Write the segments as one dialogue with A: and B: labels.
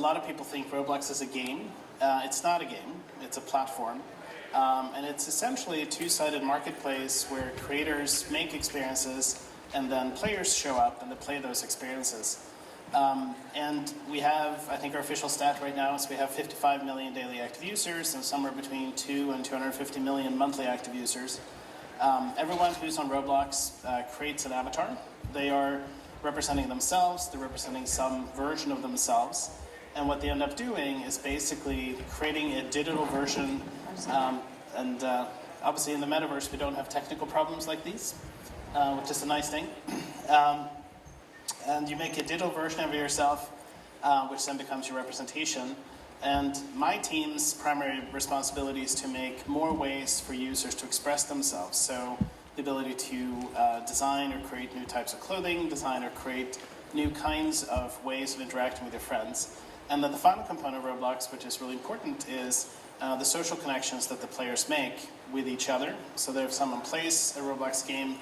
A: lot of people think Roblox is a game. It's not a game, it's a platform. And it's essentially a two-sided marketplace where creators make experiences and then players show up and they play those experiences. And we have, I think our official stat right now is we have 55 million daily active users and somewhere between 2 and 250 million monthly active users. Everyone who's on Roblox creates an avatar. They are representing themselves, they're representing some version of themselves. And what they end up doing is basically creating a digital version. Obviously in the Metaverse we don't have technical problems like these, which is a nice thing. And you make a digital version of yourself, which then becomes your representation. And my team's primary responsibility is to make more ways for users to express themselves. So the ability to design or create new types of clothing, design or create new kinds of ways of interacting with your friends. And then the final component of Roblox, which is really important, is the social connections that the players make with each other. So that if someone plays a Roblox game,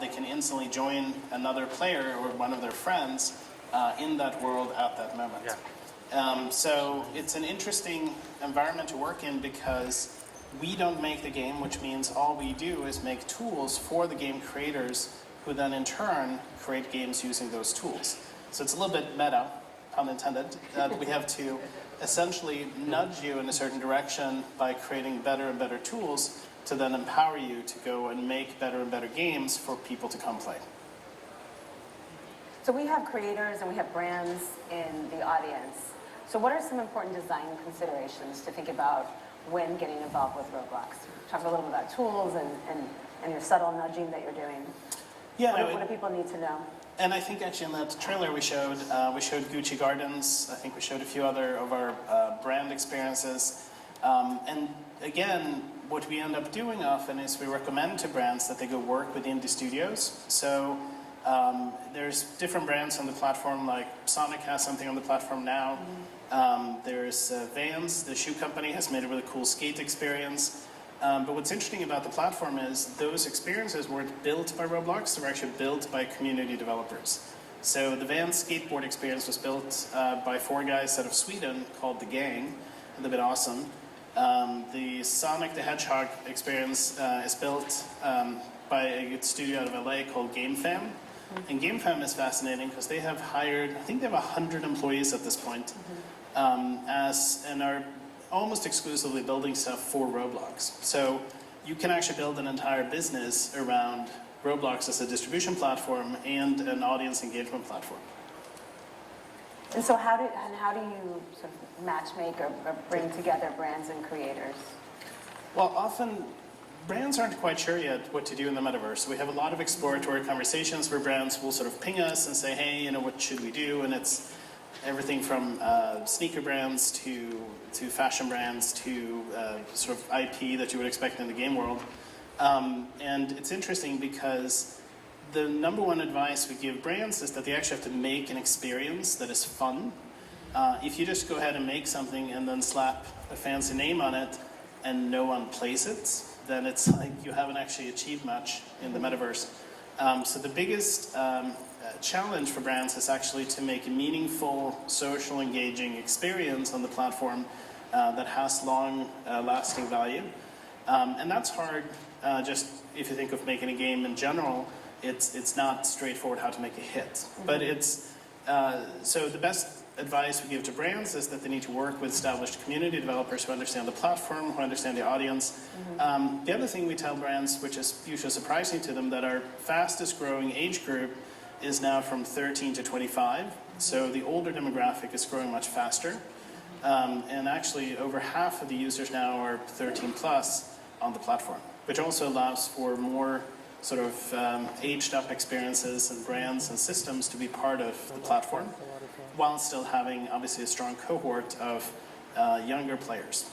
A: they can instantly join another player or one of their friends in that world at that moment. Yeah. So it's an interesting environment to work in because we don't make the game, which means all we do is make tools for the game creators who then in turn create games using those tools. So it's a little bit meta, pun intended, that we have to essentially nudge you in a certain direction by creating better and better tools to then empower you to go and make better and better games for people to come play.
B: So we have creators and we have brands in the audience. So what are some important design considerations to think about when getting involved with Roblox? Talk a little bit about tools and your subtle nudging that you're doing.
A: Yeah,
B: what do people need to know?
A: And I think actually in that trailer we showed Gucci Gardens. I think we showed a few other of our brand experiences. And again, what we end up doing often is we recommend to brands that they go work with indie studios. So there's different brands on the platform, like Sonic has something on the platform now. There's Vans, the shoe company, has made a really cool skate experience. But what's interesting about the platform is those experiences weren't built by Roblox, they were actually built by community developers. So the Vans skateboard experience was built by 4 guys out of Sweden called The Gang, and they've been awesome. The Sonic the Hedgehog experience is built by a studio out of LA called GameFam. And GameFam is fascinating because they have hired, I think they have 100 employees at this point, and are almost exclusively building stuff for Roblox. So you can actually build an entire business around Roblox as a distribution platform and an audience engagement platform.
B: And so how do you sort of matchmake or bring together brands and creators?
A: Well, often brands aren't quite sure yet what to do in the Metaverse. So we have a lot of exploratory conversations where brands will sort of ping us and say, hey, what should we do? And it's everything from sneaker brands to fashion brands to sort of IP that you would expect in the game world. And it's interesting because the number one advice we give brands is that they actually have to make an experience that is fun. If you just go ahead and make something and then slap a fancy name on it and no one plays it, then it's like you haven't actually achieved much in the Metaverse. So the biggest challenge for brands is actually to make a meaningful, social, engaging experience on the platform that has long-lasting value. And that's hard just if you think of making a game in general. It's not straightforward how to make a hit. But it's, so the best advice we give to brands is that they need to work with established community developers who understand the platform, who understand the audience. The other thing we tell brands, which is usually surprising to them, that our fastest growing age group is now from 13 to 25. So the older demographic is growing much faster. And actually over half of the users now are 13 plus on the platform, which also allows for more sort of aged up experiences and brands and systems to be part of the platform, while still having obviously a strong cohort of younger players.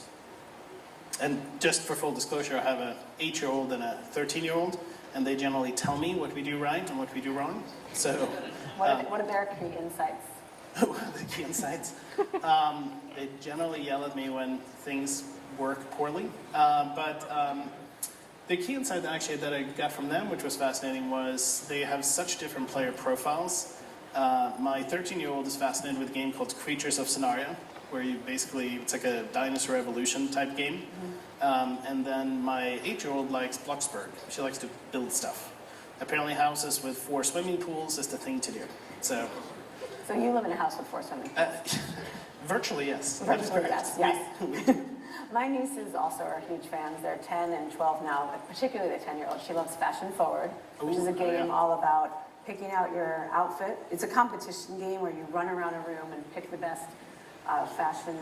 A: And just for full disclosure, I have an 8-year-old and a 13-year-old, and they generally tell me what we do right and what we do wrong. So,
B: what are their key insights?
A: The key insights? They generally yell at me when things work poorly, but the key insight that I got from them, which was fascinating, was they have such different player profiles My 13-year-old is fascinated with a game called Creatures of Scenario, where you basically, it's like a dinosaur evolution type game. And then my 8-year-old likes Bloxburg. She likes to build stuff. Apparently houses with 4 swimming pools is the thing to do. So
B: you live in a house with 4 swimming pools?
A: Virtually, yes.
B: Virtually, yes. My nieces also are huge fans. They're 10 and 12 now, but particularly the 10-year-old. She loves Fashion Forward, which is a game all about picking out your outfit. It's a competition game where you run around a room and pick the best fashion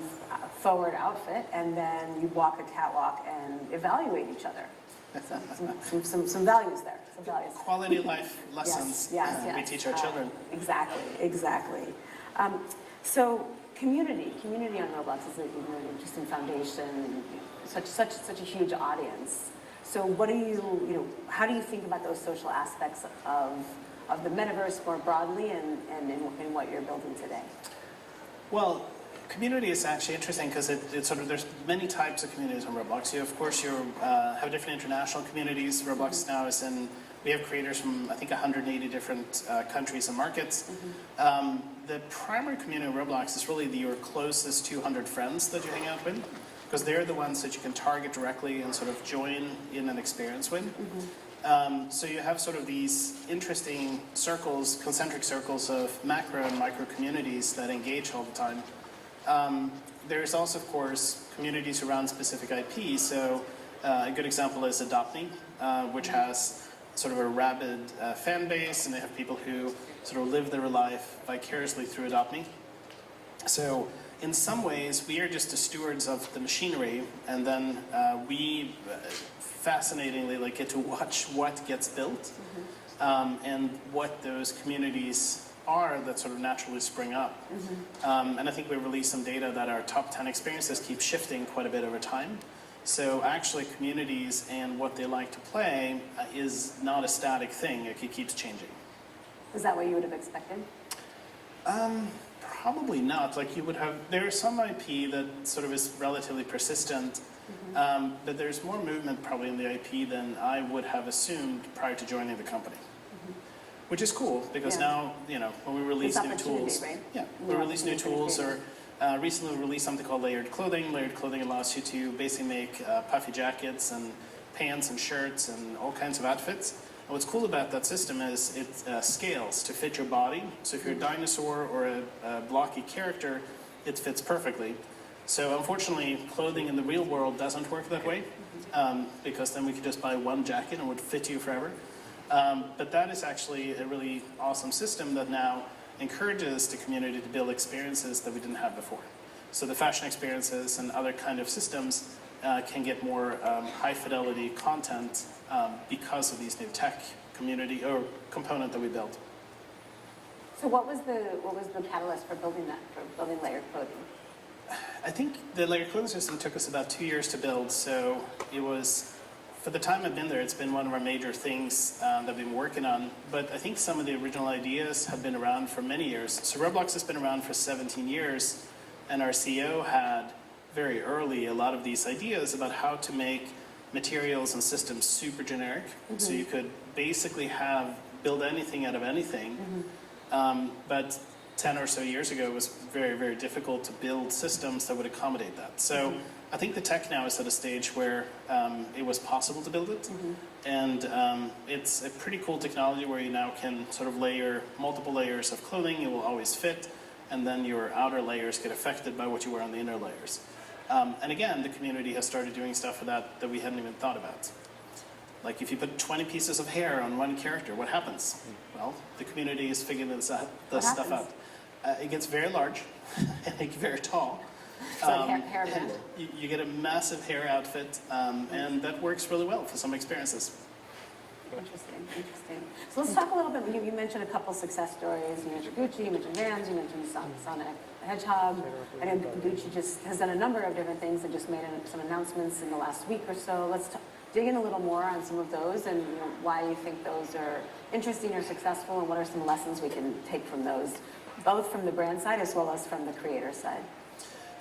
B: forward outfit, and then you walk a catwalk and evaluate each other. So some values there. Some values.
A: Quality of life lessons
B: yes.
A: we teach our children.
B: Exactly. So community on Roblox is an interesting foundation, such a huge audience. So what do you how do you think about those social aspects of the metaverse more broadly and in what you're building today?
A: Well, community is actually interesting because it's sort of, there's many types of communities on Roblox. You, of course, have different international communities. Roblox now is we have creators from, I think, 180 different countries and markets. The primary community of Roblox is really your closest 200 friends that you hang out with, because they're the ones that you can target directly and sort of join in an experience with. So you have sort of these interesting circles, concentric circles of macro and micro communities that engage all the time. There's also, of course, communities around specific IP. So a good example is Adopt Me, which has sort of a rabid fan base, and they have people who sort of live their life vicariously through Adopt Me. So in some ways, we are just the stewards of the machinery, and then we fascinatingly get to watch what gets built and what those communities are that sort of naturally spring up. And I think we released some data that our top 10 experiences keep shifting quite a bit over time. So actually communities and what they like to play is not a static thing. It keeps changing.
B: Is that what you would have expected?
A: Probably not. Like you would have, there's some IP that sort of is relatively persistent, but there's more movement probably in the IP than I would have assumed prior to joining the company. Which is cool, because now, when we release new tools,
B: right?
A: We release new tools, or recently we released something called layered clothing. Layered clothing allows you to basically make puffy jackets and pants and shirts and all kinds of outfits. And what's cool about that system is it scales to fit your body. So if you're a dinosaur or a blocky character, it fits perfectly. So unfortunately, clothing in the real world doesn't work that way, because then we could just buy one jacket and it would fit you forever. But that is actually a really awesome system that now encourages the community to build experiences that we didn't have before. So the fashion experiences and other kind of systems can get more high fidelity content because of these new tech community or component that we built.
B: So what was the catalyst for building layered clothing?
A: I think the layered clothing system took us about 2 years to build. So it was, for the time I've been there, it's been one of our major things that we've been working on. But I think some of the original ideas have been around for many years. So Roblox has been around for 17 years, and our CEO had very early a lot of these ideas about how to make materials and systems super generic. So you could basically build anything out of anything. But 10 or so years ago, it was very, very difficult to build systems that would accommodate that. So I think the tech now is at a stage where it was possible to build it. And it's a pretty cool technology where you now can sort of layer multiple layers of clothing. It will always fit. And then your outer layers get affected by what you wear on the inner layers. And again, the community has started doing stuff for that we hadn't even thought about. Like if you put 20 pieces of hair on one character, what happens? Well, the community is figuring this stuff out. It gets very large and it gets very tall.
B: So hair band.
A: You get a massive hair outfit, and that works really well for some experiences.
B: Interesting. So let's talk a little bit. You mentioned a couple success stories. You mentioned Gucci, you mentioned Vans, you mentioned Sonic Hedgehog. I know Gucci just has done a number of different things and just made some announcements in the last week or so. Let's dig in a little more on some of those and why you think those are interesting or successful, and what are some lessons we can take from those, both from the brand side as well as from the creator side.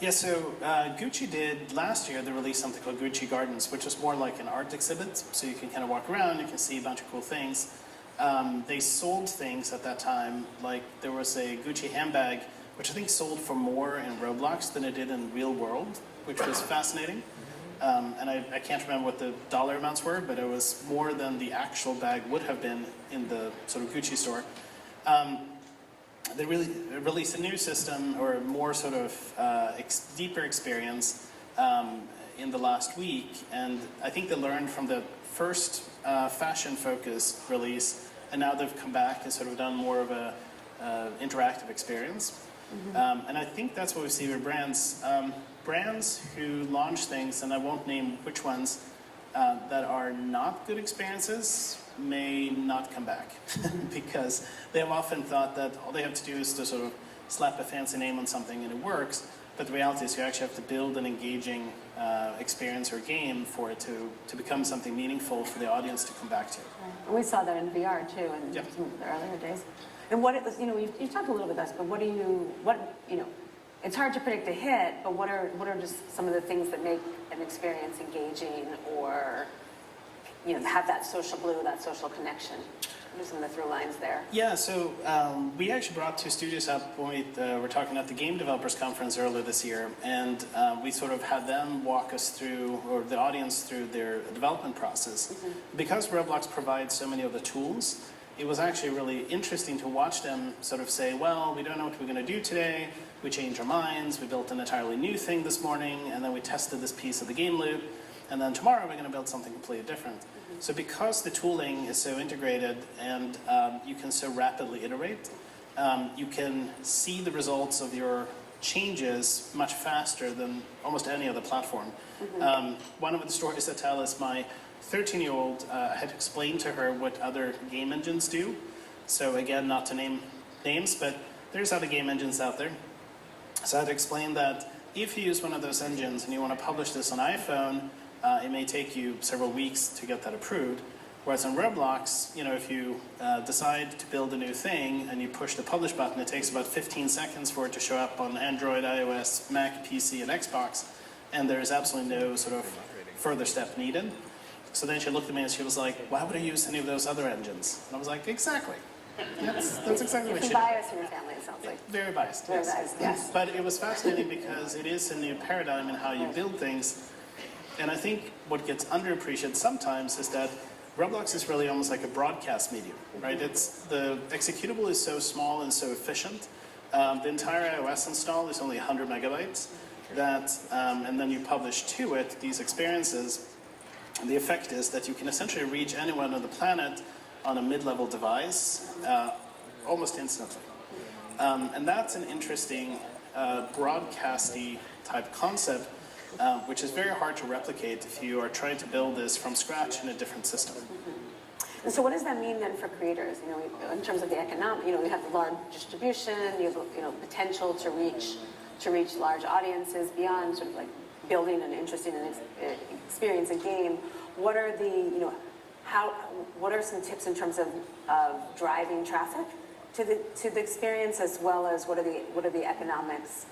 A: Yeah, so Gucci did last year, they released something called Gucci Gardens, which is more like an art exhibit. So you can kind of walk around, you can see a bunch of cool things. they sold things at that time, like there was a Gucci handbag, which I think sold for more in Roblox than it did in real world, which was fascinating. And I can't remember what the dollar amounts were, but it was more than the actual bag would have been in the sort of Gucci store. They really released a new system, or a more sort of deeper experience in the last week, and I think they learned from the first fashion-focused release, and now they've come back and sort of done more of a interactive experience. And I think that's what we see with brands. Brands who launch things, and I won't name which ones, that are not good experiences may not come back because they have often thought that all they have to do is to sort of slap a fancy name on something and it works. But the reality is you actually have to build an engaging experience or game for it to become something meaningful for the audience to come back to.
B: And we saw that in VR too in
A: Yep.
B: some of the earlier days. And what it was, you talked a little bit about this, but it's hard to predict a hit, but what are just some of the things that make an experience engaging, or have that social glue, that social connection? What are some of the through lines there?
A: Yeah, so we actually brought two studios up when we were talking at the Game Developers Conference earlier this year, and we sort of had them walk us through, or the audience through their development process. Because Roblox provides so many of the tools, it was actually really interesting to watch them sort of say, well, we don't know what we're going to do today, we changed our minds, we built an entirely new thing this morning, and then we tested this piece of the game loop, and then tomorrow we're going to build something completely different. So because the tooling is so integrated and you can so rapidly iterate, you can see the results of your changes much faster than almost any other platform. One of the stories I tell is my 13-year-old, I had to explain to her what other game engines do. So again, not to name names, but there's other game engines out there. So I had to explain that if you use one of those engines and you want to publish this on iPhone, it may take you several weeks to get that approved. Whereas on Roblox, if you decide to build a new thing and you push the publish button, it takes about 15 seconds for it to show up on Android, iOS, Mac, PC, and Xbox. And there is absolutely no sort of further step needed. So then she looked at me and she was like, why would I use any of those other engines? And I was like, exactly. That's exactly what she did.
B: Bias in your family, it sounds like.
A: Very biased,
B: Very
A: yes.
B: biased, yes.
A: But it was fascinating because it is a new paradigm in how you build things. And I think what gets underappreciated sometimes is that Roblox is really almost like a broadcast medium, right? The executable is so small and so efficient. The entire iOS install is only 100 megabytes. And then you publish to it these experiences. And the effect is that you can essentially reach anyone on the planet on a mid-level device almost instantly. And that's an interesting broadcasty type concept, which is very hard to replicate if you are trying to build this from scratch in a different system.
B: And so what does that mean then for creators? In terms of the economic, we have the large distribution, you have, potential to reach large audiences beyond sort of like building an interesting experience, a game. What are what are some tips in terms of driving traffic to the experience, as well as what are the economics,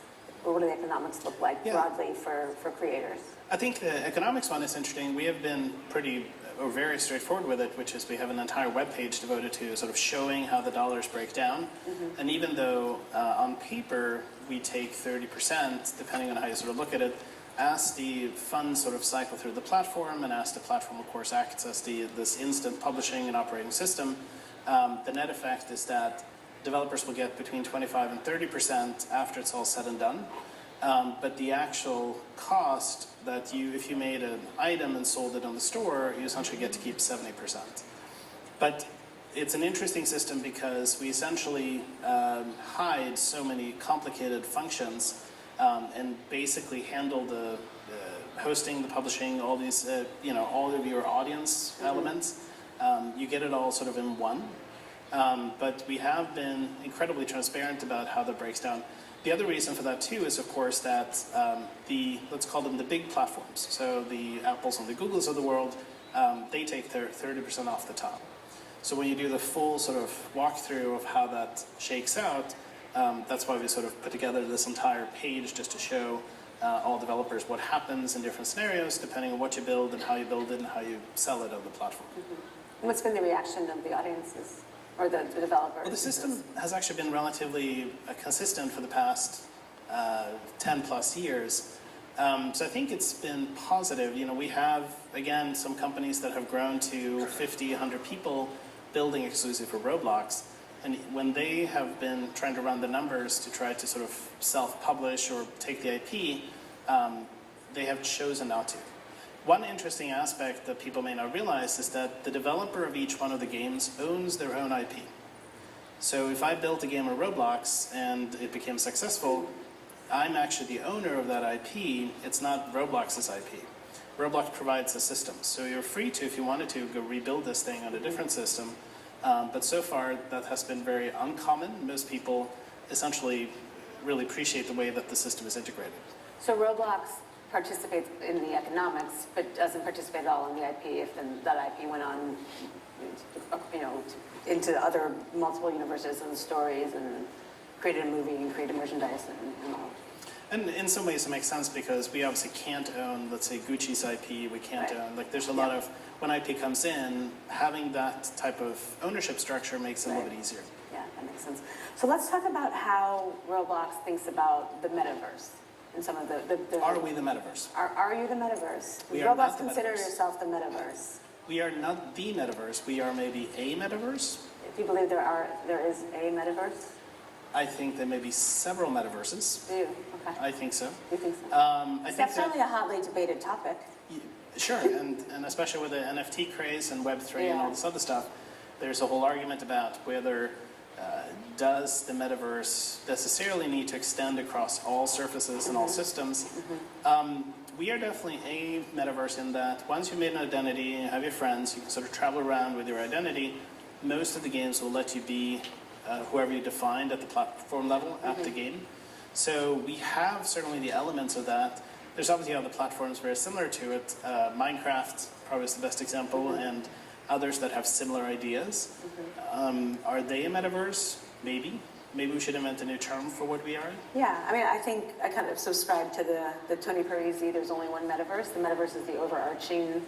B: or what do the economics look like broadly for creators?
A: I think the economics one is interesting. We have been very straightforward with it, which is we have an entire webpage devoted to sort of showing how the dollars break down. And even though on paper we take 30%, depending on how you sort of look at it, as the funds sort of cycle through the platform, and as the platform, of course, acts as this instant publishing and operating system, the net effect is that developers will get between 25 and 30% after it's all said and done. But the actual cost that if you made an item and sold it on the store, you essentially get to keep 70%. But it's an interesting system because we essentially hide so many complicated functions and basically handle the hosting, the publishing, all these, all of your audience elements. You get it all sort of in one. But we have been incredibly transparent about how that breaks down. The other reason for that too is, of course, that let's call them the big platforms. So the Apples and the Googles of the world, they take their 30% off the top. So when you do the full sort of walkthrough of how that shakes out, that's why we sort of put together this entire page just to show all developers what happens in different scenarios, depending on what you build and how you build it and how you sell it on the platform.
B: What's been the reaction of the audiences or the developers?
A: Well, the system has actually been relatively consistent for the past 10 plus years. So I think it's been positive. You know, we have, again, some companies that have grown to 50, 100 people building exclusive for Roblox. And when they have been trying to run the numbers to try to sort of self-publish or take the IP, they have chosen not to. One interesting aspect that people may not realize is that the developer of each one of the games owns their own IP. So if I built a game of Roblox and it became successful, I'm actually the owner of that IP. It's not Roblox's IP. Roblox provides a system. So you're free to, if you wanted to, go rebuild this thing on a different system. But so far, that has been very uncommon. Most people essentially really appreciate the way that the system is integrated.
B: So Roblox participates in the economics, but doesn't participate at all in the IP if then that IP went on, you know, into other multiple universes and stories and created a movie and created merchandise and all.
A: And in some ways it makes sense because we obviously can't own, let's say, Gucci's IP. We can't own, like there's a lot of, when IP comes in, having that type of ownership structure makes it a little bit easier.
B: Yeah, that makes sense. So let's talk about how Roblox thinks about the metaverse and some of the
A: Are we the metaverse?
B: Are you the metaverse?
A: We
B: Does
A: are
B: Roblox
A: not the
B: consider
A: metaverse.
B: yourself the metaverse?
A: We are not the metaverse. We are maybe a metaverse.
B: Do you believe there is a metaverse?
A: I think there may be several metaverses.
B: Do you? Okay.
A: I think so.
B: You think so?
A: I think
B: That's
A: that,
B: certainly a hotly debated topic.
A: sure, and especially with the NFT craze and Web3 and all this other stuff, there's a whole argument about whether does the metaverse necessarily need to extend across all surfaces and all systems. We are definitely a metaverse in that once you've made an identity and you have your friends, you can sort of travel around with your identity. Most of the games will let you be whoever you defined at the platform level at the game. So we have certainly the elements of that. There's obviously other platforms very similar to it. Minecraft probably is the best example, and others that have similar ideas. Are they a metaverse? Maybe. Maybe we should invent a new term for what we are.
B: Yeah, I mean, I think I kind of subscribe to the Tony Parisi, there's only one metaverse. The metaverse is the overarching,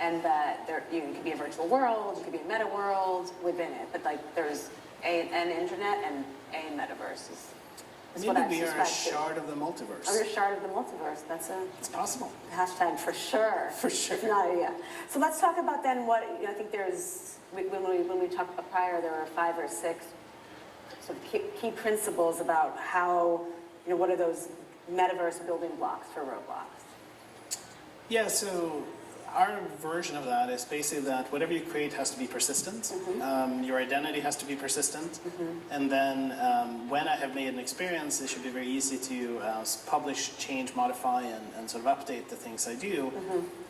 B: and that there, you know, it could be a virtual world, it could be a meta world within it, but like there's an internet and a metaverse is what I
A: Maybe we are a
B: subscribe
A: shard of the multiverse.
B: to. Oh, you're a shard of the multiverse. That's a
A: It's possible.
B: hashtag for sure.
A: For sure.
B: If not, yeah. So let's talk about then what, you know, I think there's, when we talked about prior, there were 5 or 6 sort of key principles about how, you know, what are those metaverse building blocks for Roblox?
A: Yeah, so our version of that is basically that whatever you create has to be persistent. Your identity has to be persistent. And then when I have made an experience, it should be very easy to publish, change, modify, and sort of update the things I do.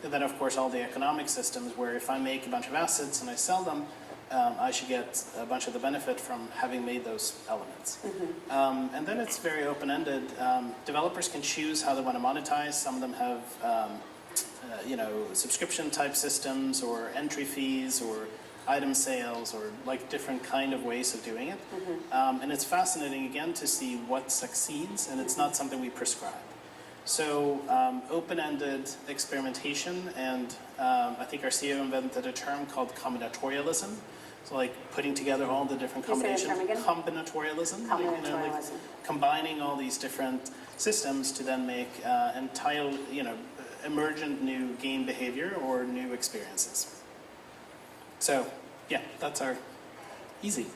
A: And then, of course, all the economic systems where if I make a bunch of assets and I sell them, I should get a bunch of the benefit from having made those elements. And then it's very open-ended. Developers can choose how they want to monetize. Some of them have you know, subscription type systems or entry fees or item sales or like different kind of ways of doing it. And it's fascinating again to see what succeeds, and it's not something we prescribe. So open-ended experimentation, and I think our CEO invented a term called combinatorialism. So like putting together all the different combinations. Combinatorialism. Like, you know, like combining all these different systems to then make entire, you know, emergent new game behavior or new experiences. So, yeah, that's our easy.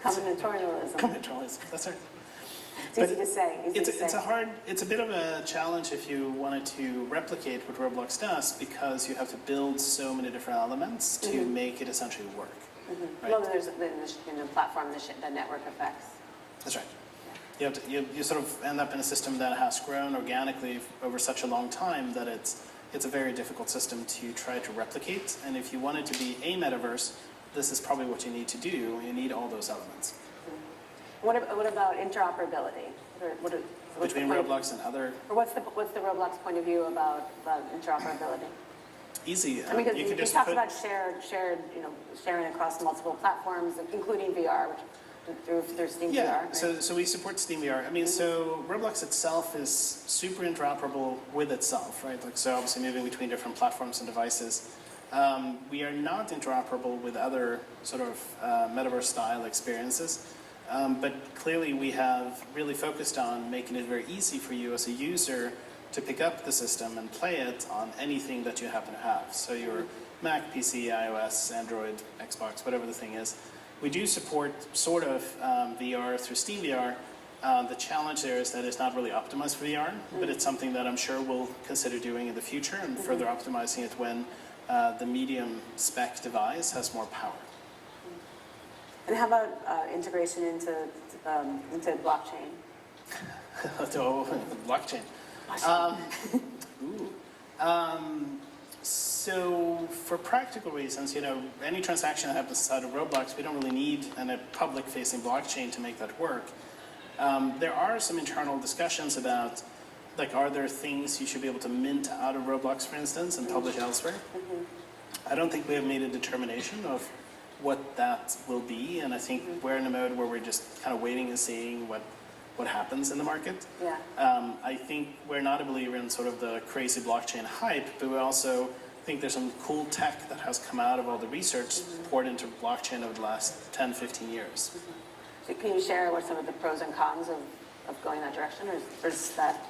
B: Combinatorialism.
A: Combinatorialism, that's right.
B: It's easy to say.
A: It's a bit of a challenge if you wanted to replicate what Roblox does, because you have to build so many different elements to make it essentially work. Right?
B: Well, there's in the platform, the network effects.
A: That's right. You sort of end up in a system that has grown organically over such a long time that it's a very difficult system to try to replicate. And if you want it to be a metaverse, this is probably what you need to do. You need all those elements.
B: What about interoperability?
A: Between Roblox and other...
B: Or what's the Roblox point of view about interoperability?
A: Easy.
B: I mean, because you talked about shared, you know, sharing across multiple platforms, including VR, which through Steam VR. Right?
A: So we support Steam VR. I mean, so Roblox itself is super interoperable with itself, right? Like, so obviously moving between different platforms and devices. We are not interoperable with other sort of metaverse-style experiences, but clearly we have really focused on making it very easy for you as a user to pick up the system and play it on anything that you happen to have. So your Mac, PC, iOS, Android, Xbox, whatever the thing is. We do support sort of VR through SteamVR. The challenge there is that it's not really optimized for VR, but it's something that I'm sure we'll consider doing in the future and further optimizing it when the medium spec device has more power.
B: And how about integration into blockchain?
A: So, blockchain. So for practical reasons, any transaction that happens inside of Roblox, we don't really need a public-facing blockchain to make that work. There are some internal discussions about, like, are there things you should be able to mint out of Roblox, for instance, and publish elsewhere? I don't think we have made a determination of what that will be, and I think we're in a mode where we're just kind of waiting and seeing what happens in the market.
B: Yeah.
A: I think we're not a believer in sort of the crazy blockchain hype, but we also think there's some cool tech that has come out of all the research poured into blockchain over the last 10, 15 years.
B: So can you share what some of the pros and cons of going that direction, or is that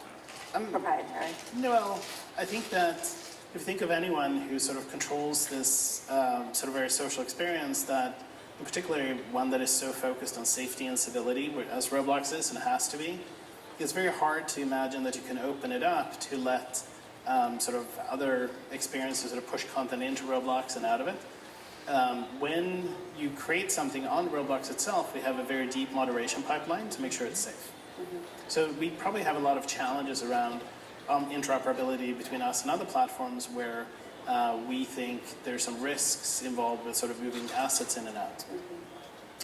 B: proprietary?
A: Well, I think that if you think of anyone who sort of controls this sort of very social experience, that in particular one that is so focused on safety and civility, as Roblox is and has to be, it's very hard to imagine that you can open it up to let sort of other experiences sort of push content into Roblox and out of it. When you create something on Roblox itself, we have a very deep moderation pipeline to make sure it's safe. So we probably have a lot of challenges around interoperability between us and other platforms where we think there's some risks involved with sort of moving assets in and out.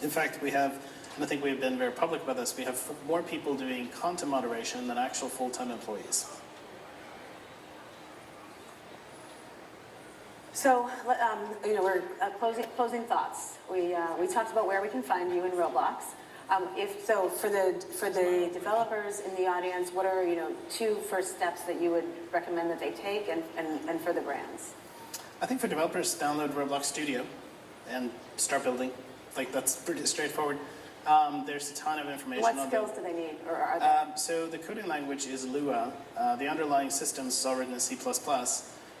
A: In fact, we have, and I think we've been very public about this, we have more people doing content moderation than actual full-time employees.
B: So, we're closing thoughts. We talked about where we can find you in Roblox. For the developers in the audience, what are 2 first steps that you would recommend that they take, and for the brands?
A: I think for developers, download Roblox Studio and start building. Like, that's pretty straightforward. There's a ton of information.
B: What skills do they need, or are they?
A: So the coding language is Lua. The underlying systems is all written in C++.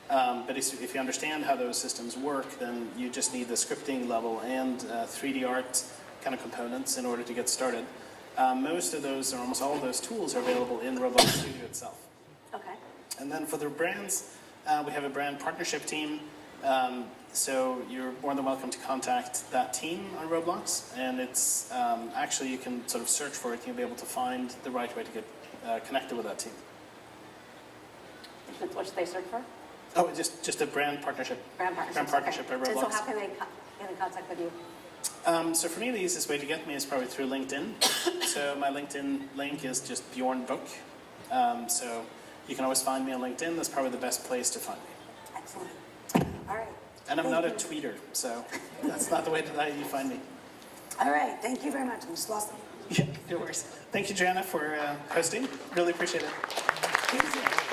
A: But if you understand how those systems work, then you just need the scripting level and 3D art kind of components in order to get started. Most of those, or almost all of those tools are available in Roblox Studio itself.
B: Okay.
A: And then for the brands, we have a brand partnership team. So you're more than welcome to contact that team on Roblox. And it's actually, you can sort of search for it. You'll be able to find the right way to get connected with that team.
B: What should they search for?
A: Oh, just a brand partnership.
B: Brand partnership.
A: At Roblox.
B: And so how can they get in contact with you?
A: So for me, the easiest way to get me is probably through LinkedIn. So my LinkedIn link is just Bjorn Book. So you can always find me on LinkedIn. That's probably the best place to find me.
B: Excellent. All right.
A: And I'm not a tweeter, so that's not the way that you find me.
B: All right. Thank you very much. I'm just lost.
A: Yeah, no worries. Thank you, Joanna, for hosting. Really appreciate it.
B: Thank you.